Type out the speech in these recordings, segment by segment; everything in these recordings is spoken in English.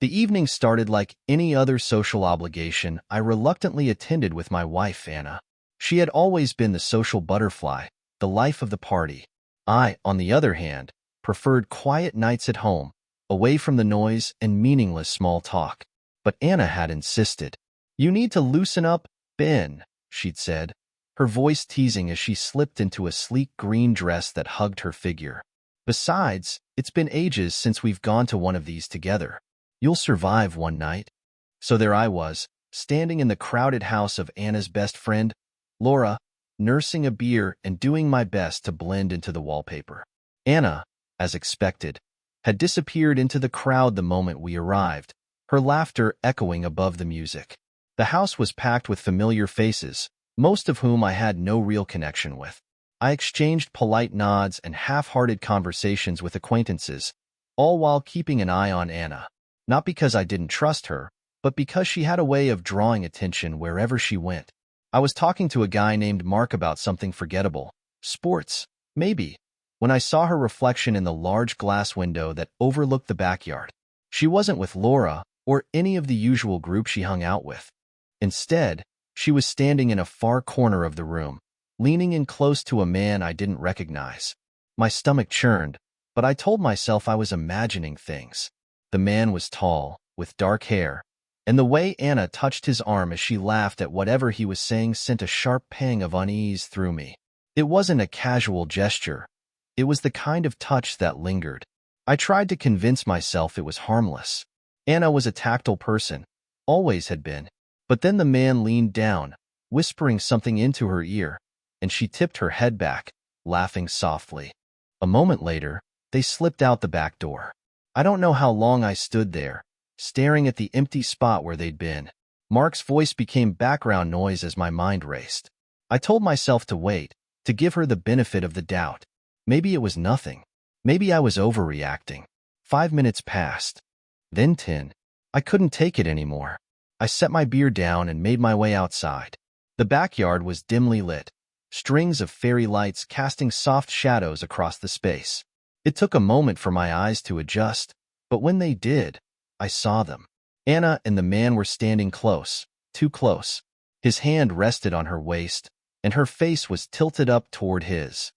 The evening started like any other social obligation I reluctantly attended with my wife, Anna. She had always been the social butterfly, the life of the party. I, on the other hand, preferred quiet nights at home, away from the noise and meaningless small talk. But Anna had insisted. "You need to loosen up, Ben," she'd said, her voice teasing as she slipped into a sleek green dress that hugged her figure. "Besides, it's been ages since we've gone to one of these together. You'll survive one night." So there I was, standing in the crowded house of Anna's best friend, Laura, nursing a beer and doing my best to blend into the wallpaper. Anna, as expected, had disappeared into the crowd the moment we arrived, her laughter echoing above the music. The house was packed with familiar faces, most of whom I had no real connection with. I exchanged polite nods and half-hearted conversations with acquaintances, all while keeping an eye on Anna. Not because I didn't trust her, but because she had a way of drawing attention wherever she went. I was talking to a guy named Mark about something forgettable. Sports, maybe, when I saw her reflection in the large glass window that overlooked the backyard. She wasn't with Laura or any of the usual group she hung out with. Instead, she was standing in a far corner of the room, leaning in close to a man I didn't recognize. My stomach churned, but I told myself I was imagining things. The man was tall, with dark hair, and the way Anna touched his arm as she laughed at whatever he was saying sent a sharp pang of unease through me. It wasn't a casual gesture. It was the kind of touch that lingered. I tried to convince myself it was harmless. Anna was a tactile person, always had been. But then the man leaned down, whispering something into her ear, and she tipped her head back, laughing softly. A moment later, they slipped out the back door. I don't know how long I stood there, staring at the empty spot where they'd been. Mark's voice became background noise as my mind raced. I told myself to wait, to give her the benefit of the doubt. Maybe it was nothing. Maybe I was overreacting. 5 minutes passed. Then 10. I couldn't take it anymore. I set my beer down and made my way outside. The backyard was dimly lit, strings of fairy lights casting soft shadows across the space. It took a moment for my eyes to adjust, but when they did, I saw them. Anna and the man were standing close, too close. His hand rested on her waist, and her face was tilted up toward his.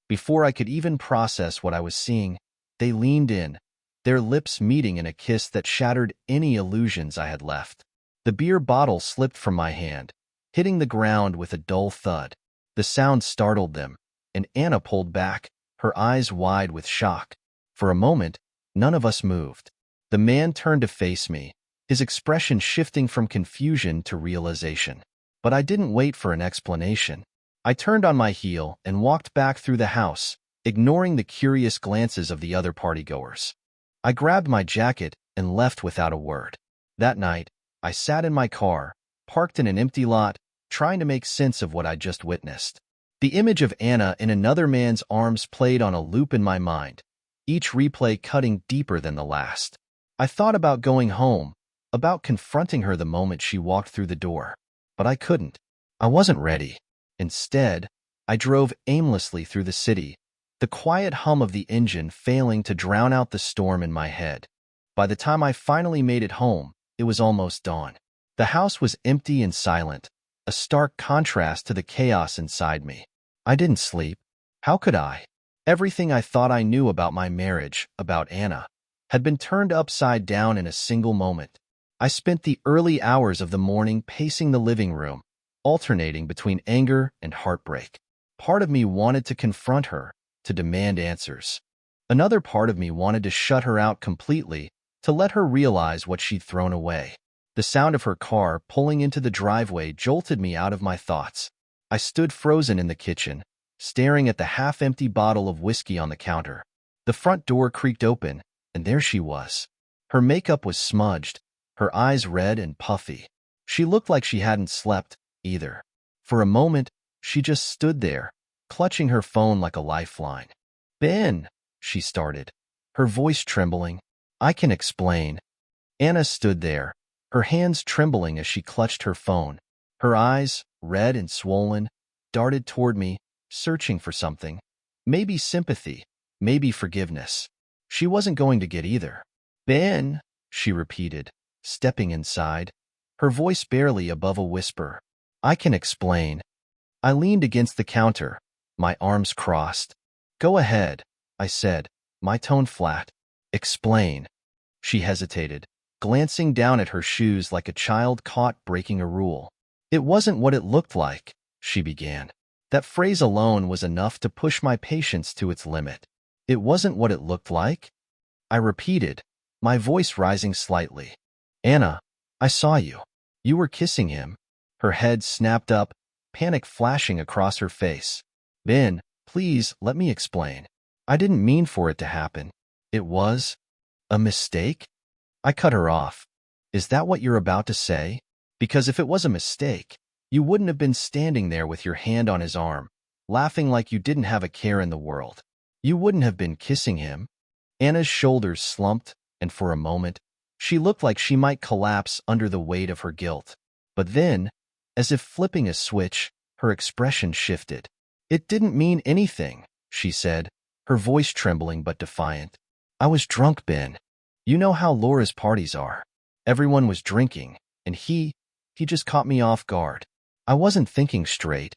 Before I could even process what I was seeing, they leaned in, their lips meeting in a kiss that shattered any illusions I had left. The beer bottle slipped from my hand, hitting the ground with a dull thud. The sound startled them, and Anna pulled back, her eyes wide with shock. For a moment, none of us moved. The man turned to face me, his expression shifting from confusion to realization. But I didn't wait for an explanation. I turned on my heel and walked back through the house, ignoring the curious glances of the other partygoers. I grabbed my jacket and left without a word. That night, I sat in my car, parked in an empty lot, trying to make sense of what I'd just witnessed. The image of Anna in another man's arms played on a loop in my mind, each replay cutting deeper than the last. I thought about going home, about confronting her the moment she walked through the door. But I couldn't. I wasn't ready. Instead, I drove aimlessly through the city, the quiet hum of the engine failing to drown out the storm in my head. By the time I finally made it home, it was almost dawn. The house was empty and silent, a stark contrast to the chaos inside me. I didn't sleep. How could I? Everything I thought I knew about my marriage, about Anna, had been turned upside down in a single moment. I spent the early hours of the morning pacing the living room, alternating between anger and heartbreak. Part of me wanted to confront her, to demand answers. Another part of me wanted to shut her out completely, to let her realize what she'd thrown away. The sound of her car pulling into the driveway jolted me out of my thoughts. I stood frozen in the kitchen, staring at the half-empty bottle of whiskey on the counter. The front door creaked open, and there she was. Her makeup was smudged, her eyes red and puffy. She looked like she hadn't slept, either. For a moment, she just stood there, clutching her phone like a lifeline. "Ben," she started, her voice trembling. "I can explain." Anna stood there, her hands trembling as she clutched her phone. Her eyes, red and swollen, darted toward me, searching for something. Maybe sympathy, maybe forgiveness. She wasn't going to get either. "Ben," she repeated, stepping inside, her voice barely above a whisper. I can explain. I leaned against the counter, my arms crossed. Go ahead, I said, my tone flat. Explain. She hesitated, glancing down at her shoes like a child caught breaking a rule. It wasn't what it looked like, she began. That phrase alone was enough to push my patience to its limit. It wasn't what it looked like? I repeated, my voice rising slightly. Anna, I saw you. You were kissing him. Her head snapped up, panic flashing across her face. Ben, please let me explain. I didn't mean for it to happen. It was a mistake? I cut her off. Is that what you're about to say? Because if it was a mistake, you wouldn't have been standing there with your hand on his arm, laughing like you didn't have a care in the world. You wouldn't have been kissing him. Anna's shoulders slumped, and for a moment, she looked like she might collapse under the weight of her guilt. But then, as if flipping a switch, her expression shifted. It didn't mean anything, she said, her voice trembling but defiant. I was drunk, Ben. You know how Laura's parties are. Everyone was drinking, and he just caught me off guard. I wasn't thinking straight.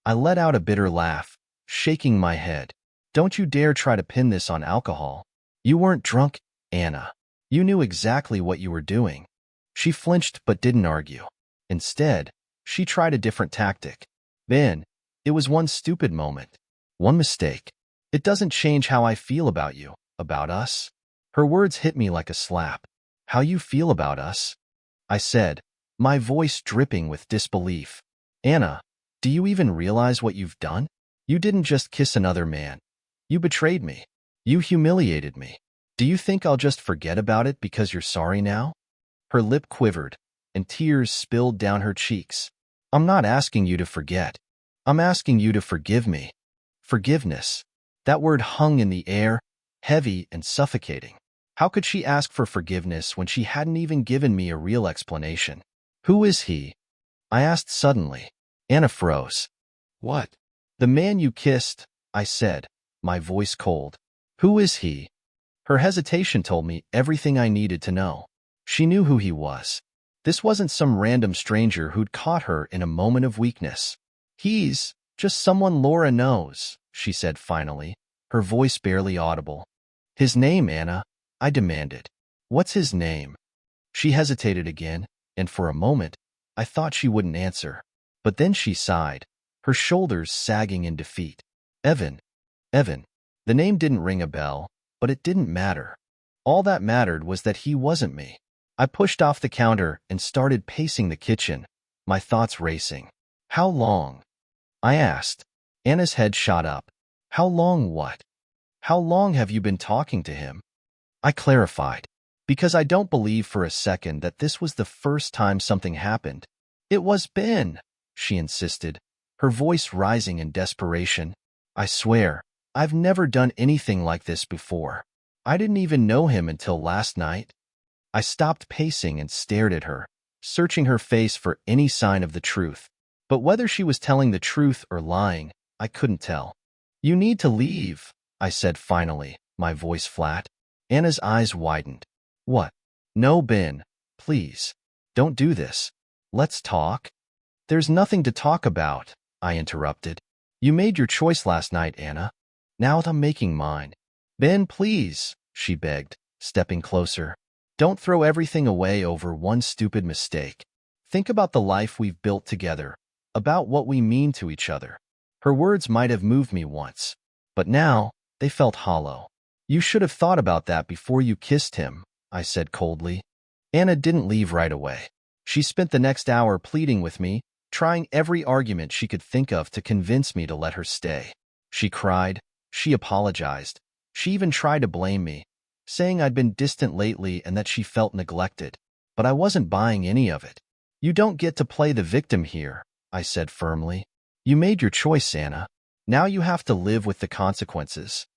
I let out a bitter laugh, shaking my head. Don't you dare try to pin this on alcohol. You weren't drunk, Anna. You knew exactly what you were doing. She flinched but didn't argue. Instead, she tried a different tactic. Ben, it was one stupid moment. One mistake. It doesn't change how I feel about you, about us. Her words hit me like a slap. How you feel about us? I said, my voice dripping with disbelief. Anna, do you even realize what you've done? You didn't just kiss another man. You betrayed me. You humiliated me. Do you think I'll just forget about it because you're sorry now? Her lip quivered, and tears spilled down her cheeks. I'm not asking you to forget. I'm asking you to forgive me. Forgiveness. That word hung in the air, heavy and suffocating. How could she ask for forgiveness when she hadn't even given me a real explanation? Who is he? I asked suddenly. Anna froze. What? The man you kissed, I said, my voice cold. Who is he? Her hesitation told me everything I needed to know. She knew who he was. This wasn't some random stranger who'd caught her in a moment of weakness. He's just someone Laura knows, she said finally, her voice barely audible. His name, Anna, I demanded. What's his name? She hesitated again, and for a moment, I thought she wouldn't answer. But then she sighed, her shoulders sagging in defeat. Evan. Evan. The name didn't ring a bell, but it didn't matter. All that mattered was that he wasn't me. I pushed off the counter and started pacing the kitchen, my thoughts racing. How long? I asked. Anna's head shot up. How long what? How long have you been talking to him? I clarified, because I don't believe for a second that this was the first time something happened. It was Ben, she insisted, her voice rising in desperation. I swear, I've never done anything like this before. I didn't even know him until last night. I stopped pacing and stared at her, searching her face for any sign of the truth. But whether she was telling the truth or lying, I couldn't tell. You need to leave, I said finally, my voice flat. Anna's eyes widened. What? No, Ben, please. Don't do this. Let's talk. There's nothing to talk about, I interrupted. You made your choice last night, Anna. Now I'm making mine. Ben, please, she begged, stepping closer. Don't throw everything away over one stupid mistake. Think about the life we've built together, about what we mean to each other. Her words might have moved me once, but now they felt hollow. You should have thought about that before you kissed him, I said coldly. Anna didn't leave right away. She spent the next hour pleading with me, trying every argument she could think of to convince me to let her stay. She cried. She apologized. She even tried to blame me, saying I'd been distant lately and that she felt neglected. But I wasn't buying any of it. You don't get to play the victim here, I said firmly. You made your choice, Anna. Now you have to live with the consequences.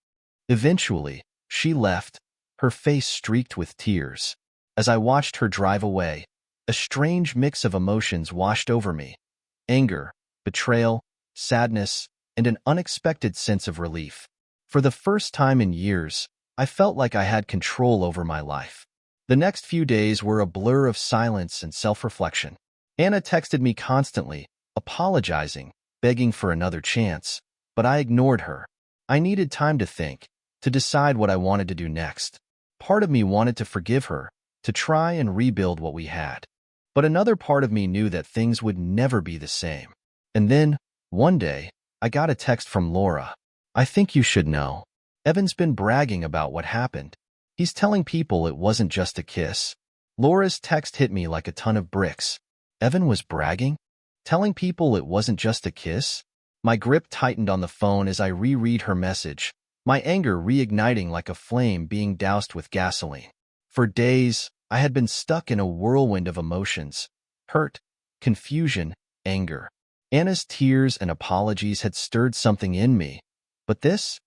Eventually, she left, her face streaked with tears. As I watched her drive away, a strange mix of emotions washed over me. Anger, betrayal, sadness, and an unexpected sense of relief. For the first time in years, I felt like I had control over my life. The next few days were a blur of silence and self-reflection. Anna texted me constantly, apologizing, begging for another chance, but I ignored her. I needed time to think, to decide what I wanted to do next. Part of me wanted to forgive her, to try and rebuild what we had. But another part of me knew that things would never be the same. And then, one day, I got a text from Laura. "I think you should know. Evan's been bragging about what happened. He's telling people it wasn't just a kiss." Laura's text hit me like a ton of bricks. Evan was bragging? Telling people it wasn't just a kiss? My grip tightened on the phone as I reread her message, my anger reigniting like a flame being doused with gasoline. For days, I had been stuck in a whirlwind of emotions: hurt, confusion, anger. Anna's tears and apologies had stirred something in me. But this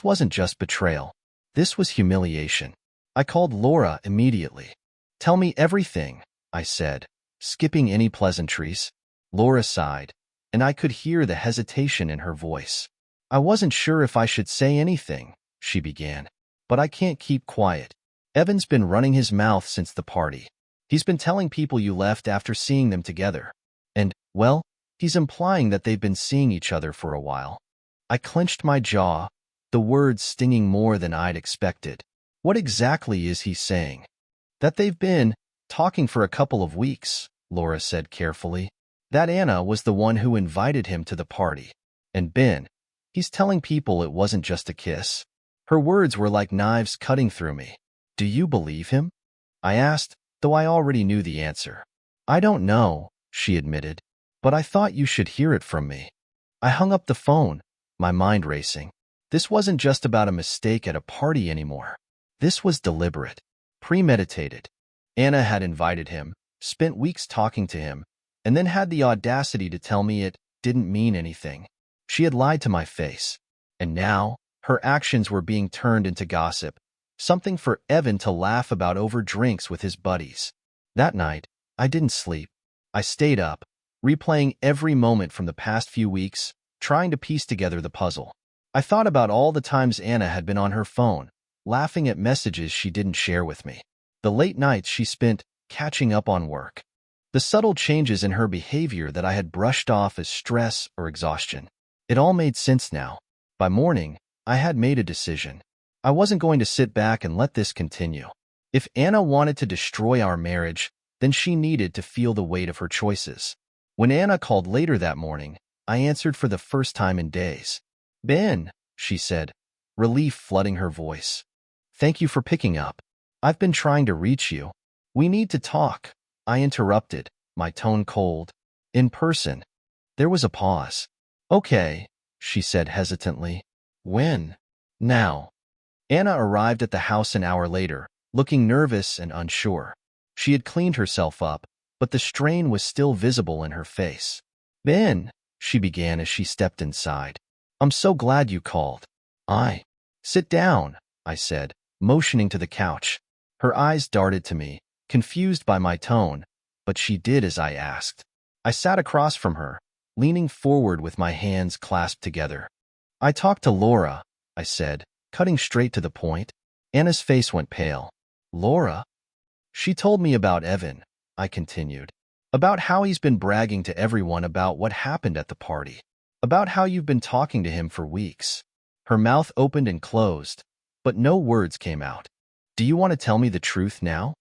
wasn't just betrayal. This was humiliation. I called Laura immediately. "Tell me everything," I said, skipping any pleasantries. Laura sighed, and I could hear the hesitation in her voice. "I wasn't sure if I should say anything," she began. "But I can't keep quiet. Evan's been running his mouth since the party. He's been telling people you left after seeing them together. And, well, he's implying that they've been seeing each other for a while." I clenched my jaw, the words stinging more than I'd expected. "What exactly is he saying?" "That they've been talking for a couple of weeks," Laura said carefully. "That Anna was the one who invited him to the party. And Ben, he's telling people it wasn't just a kiss." Her words were like knives cutting through me. "Do you believe him?" I asked, though I already knew the answer. "I don't know," she admitted, "but I thought you should hear it from me." I hung up the phone, my mind racing. This wasn't just about a mistake at a party anymore. This was deliberate, premeditated. Anna had invited him, spent weeks talking to him, and then had the audacity to tell me it didn't mean anything. She had lied to my face. And now, her actions were being turned into gossip, something for Evan to laugh about over drinks with his buddies. That night, I didn't sleep. I stayed up, replaying every moment from the past few weeks, trying to piece together the puzzle. I thought about all the times Anna had been on her phone, laughing at messages she didn't share with me. The late nights she spent catching up on work. The subtle changes in her behavior that I had brushed off as stress or exhaustion. It all made sense now. By morning, I had made a decision. I wasn't going to sit back and let this continue. If Anna wanted to destroy our marriage, then she needed to feel the weight of her choices. When Anna called later that morning, I answered for the first time in days. "Ben," she said, relief flooding her voice. "Thank you for picking up. I've been trying to reach you." "We need to talk," I interrupted, my tone cold. "In person." There was a pause. "Okay," she said hesitantly. "When?" "Now." Anna arrived at the house an hour later, looking nervous and unsure. She had cleaned herself up, but the strain was still visible in her face. "Ben," she began as she stepped inside. "I'm so glad you called." Sit down," I said, motioning to the couch. Her eyes darted to me, confused by my tone, but she did as I asked. I sat across from her, leaning forward with my hands clasped together. "I talked to Laura," I said, cutting straight to the point. Anna's face went pale. "Laura?" "She told me about Evan," I continued. "About how he's been bragging to everyone about what happened at the party. About how you've been talking to him for weeks." Her mouth opened and closed, but no words came out. "Do you want to tell me the truth now?"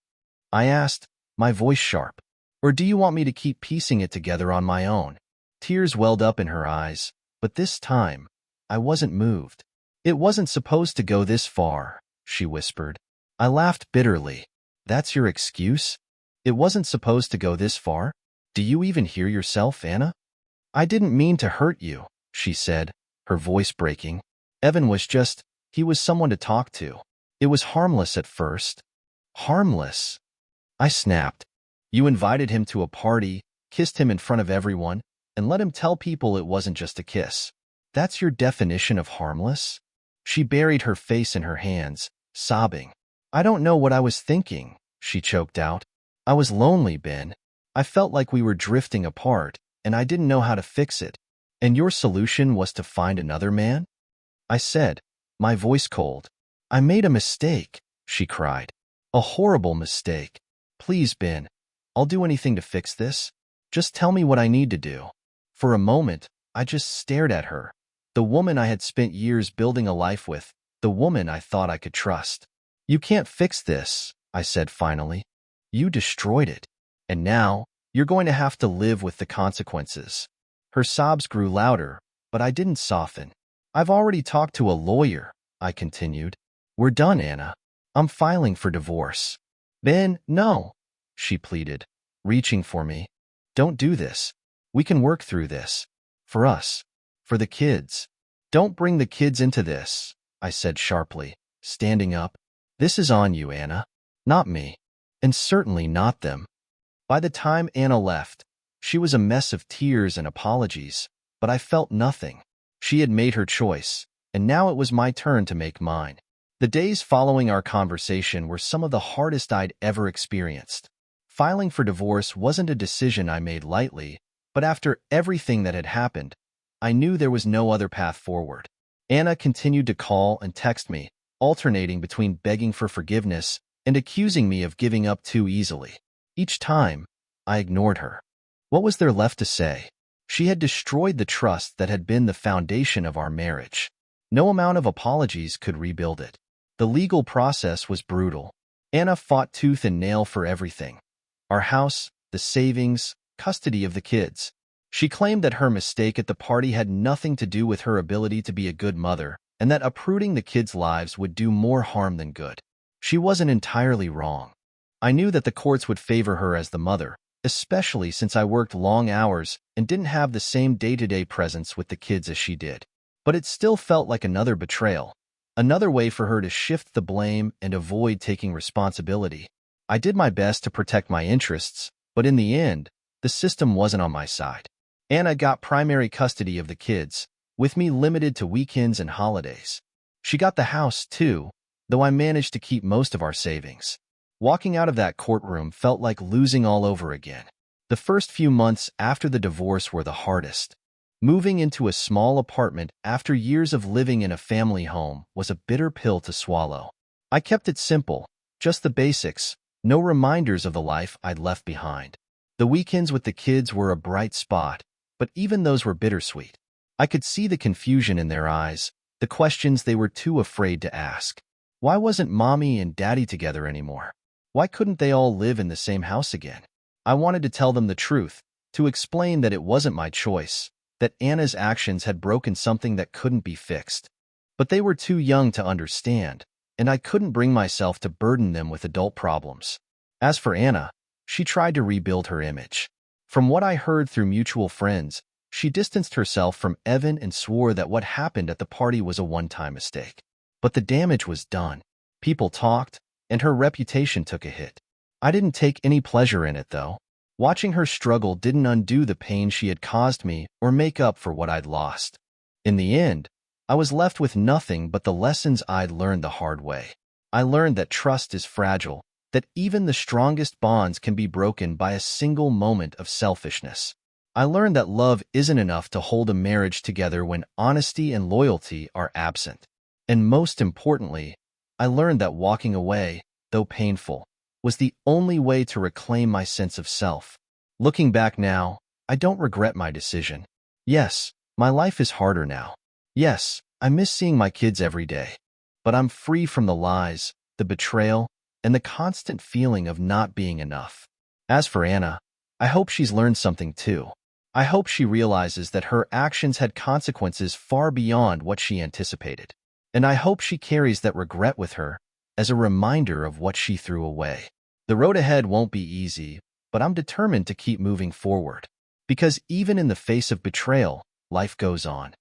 I asked, my voice sharp. "Or do you want me to keep piecing it together on my own?" Tears welled up in her eyes, but this time, I wasn't moved. "It wasn't supposed to go this far," she whispered. I laughed bitterly. "That's your excuse? It wasn't supposed to go this far? Do you even hear yourself, Anna?" "I didn't mean to hurt you," she said, her voice breaking. "Evan was he was someone to talk to. It was harmless at first." "Harmless?" I snapped. "You invited him to a party, kissed him in front of everyone, and let him tell people it wasn't just a kiss. That's your definition of harmless?" She buried her face in her hands, sobbing. "I don't know what I was thinking," she choked out. "I was lonely, Ben. I felt like we were drifting apart, and I didn't know how to fix it. And your solution was to find another man?" I said, my voice cold. "I made a mistake," she cried. A horrible mistake. Please, Ben, I'll do anything to fix this. Just tell me what I need to do. For a moment, I just stared at her. The woman I had spent years building a life with, the woman I thought I could trust. You can't fix this, I said finally. You destroyed it. And now, you're going to have to live with the consequences. Her sobs grew louder, but I didn't soften. I've already talked to a lawyer, I continued. We're done, Anna. I'm filing for divorce. Ben, no, she pleaded, reaching for me. Don't do this. We can work through this. For us. For the kids. Don't bring the kids into this, I said sharply, standing up. This is on you, Anna. Not me. And certainly not them. By the time Anna left, she was a mess of tears and apologies, but I felt nothing. She had made her choice, and now it was my turn to make mine. The days following our conversation were some of the hardest I'd ever experienced. Filing for divorce wasn't a decision I made lightly, but after everything that had happened, I knew there was no other path forward. Anna continued to call and text me, alternating between begging for forgiveness and accusing me of giving up too easily. Each time, I ignored her. What was there left to say? She had destroyed the trust that had been the foundation of our marriage. No amount of apologies could rebuild it. The legal process was brutal. Anna fought tooth and nail for everything. Our house, the savings, custody of the kids. She claimed that her mistake at the party had nothing to do with her ability to be a good mother, and that uprooting the kids' lives would do more harm than good. She wasn't entirely wrong. I knew that the courts would favor her as the mother, especially since I worked long hours and didn't have the same day-to-day presence with the kids as she did. But it still felt like another betrayal, another way for her to shift the blame and avoid taking responsibility. I did my best to protect my interests, but in the end, the system wasn't on my side. Anna got primary custody of the kids, with me limited to weekends and holidays. She got the house, too, though I managed to keep most of our savings. Walking out of that courtroom felt like losing all over again. The first few months after the divorce were the hardest. Moving into a small apartment after years of living in a family home was a bitter pill to swallow. I kept it simple, just the basics, no reminders of the life I'd left behind. The weekends with the kids were a bright spot, but even those were bittersweet. I could see the confusion in their eyes, the questions they were too afraid to ask. Why wasn't Mommy and Daddy together anymore? Why couldn't they all live in the same house again? I wanted to tell them the truth, to explain that it wasn't my choice, that Anna's actions had broken something that couldn't be fixed. But they were too young to understand, and I couldn't bring myself to burden them with adult problems. As for Anna, she tried to rebuild her image. From what I heard through mutual friends, she distanced herself from Evan and swore that what happened at the party was a one-time mistake. But the damage was done. People talked, and her reputation took a hit. I didn't take any pleasure in it, though. Watching her struggle didn't undo the pain she had caused me or make up for what I'd lost. In the end, I was left with nothing but the lessons I'd learned the hard way. I learned that trust is fragile, that even the strongest bonds can be broken by a single moment of selfishness. I learned that love isn't enough to hold a marriage together when honesty and loyalty are absent. And most importantly, I learned that walking away, though painful, was the only way to reclaim my sense of self. Looking back now, I don't regret my decision. Yes, my life is harder now. Yes, I miss seeing my kids every day. But I'm free from the lies, the betrayal, and the constant feeling of not being enough. As for Anna, I hope she's learned something too. I hope she realizes that her actions had consequences far beyond what she anticipated. And I hope she carries that regret with her as a reminder of what she threw away. The road ahead won't be easy, but I'm determined to keep moving forward. Because even in the face of betrayal, life goes on.